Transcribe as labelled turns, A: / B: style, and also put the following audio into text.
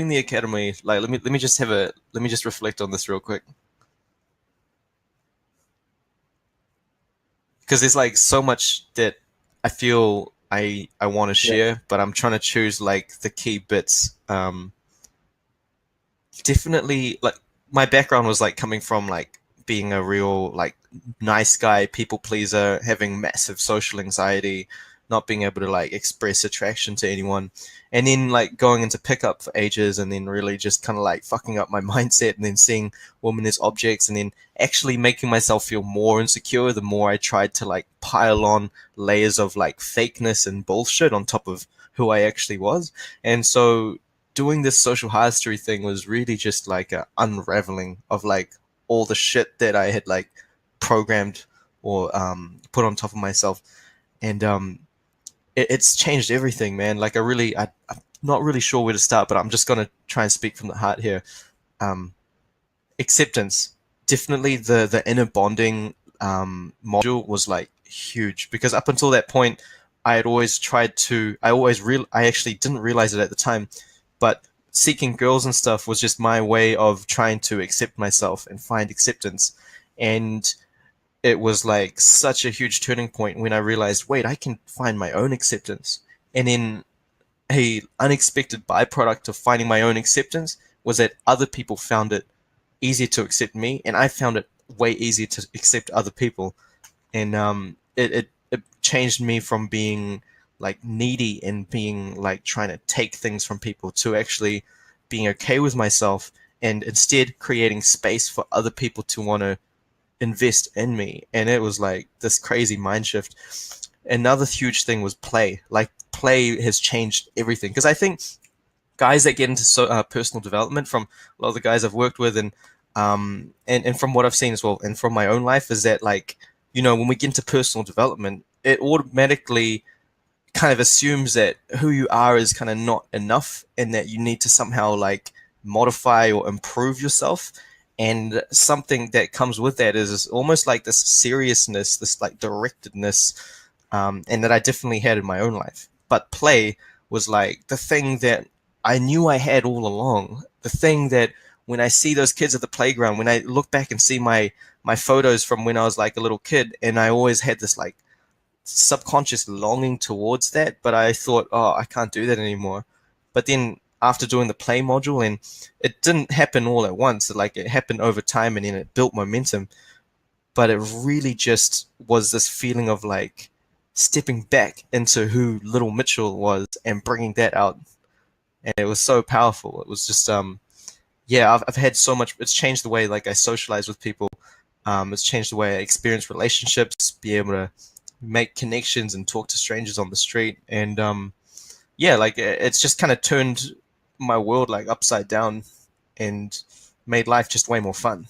A: joining the academy, like let me just reflect on this real quick, because there's like so much that I feel I want to share, but I'm trying to choose like the key bits. Definitely, like my background was like coming from like being a real like nice guy, people pleaser, having massive social anxiety, not being able to like express attraction to anyone, and then like going into pickup for ages, and then really just kind of like fucking up my mindset, and then seeing women as objects, and then actually making myself feel more insecure the more I tried to like pile on layers of like fakeness and bullshit on top of who I actually was. And so doing this social history thing was really just like a unraveling of like all the shit that I had like programmed or put on top of myself. And it's changed everything, man. Like I'm not really sure where to start, but I'm just gonna try and speak from the heart here. Um, Acceptance, definitely the inner bonding module was like huge, because up until that point, I had always tried to. I actually didn't realize it at the time, but seeking girls and stuff was just my way of trying to accept myself and find acceptance. And it was like such a huge turning point when I realized, wait, I can find my own acceptance. And then a unexpected byproduct of finding my own acceptance was that other people found it easier to accept me, and I found it way easier to accept other people. And it changed me from being like needy and being like trying to take things from people to actually being okay with myself, and instead creating space for other people to want to invest in me. And it was like this crazy mind shift. Another huge thing was play. Like play has changed everything, because I think guys that get into personal development, from a lot of the guys I've worked with, and from what I've seen as well, and from my own life, is that like, when we get into personal development, it automatically kind of assumes that who you are is kind of not enough, and that you need to somehow like modify or improve yourself. And something that comes with that is almost like this seriousness, this like directedness, and that I definitely had in my own life. But play was like the thing that I knew I had all along. The thing that when I see those kids at the playground, when I look back and see my photos from when I was like a little kid, and I always had this like subconscious longing towards that, but I thought, oh, I can't do that anymore. But then after doing the play module, and it didn't happen all at once, like it happened over time, and then it built momentum. But it really just was this feeling of like stepping back into who little Mitchell was and bringing that out. And it was so powerful. It was just, yeah, I've had so much. It's changed the way like I socialize with people. It's changed the way I experience relationships, be able to make connections and talk to strangers on the street. And yeah, like it's just kind of turned my world like upside down and made life just way more fun.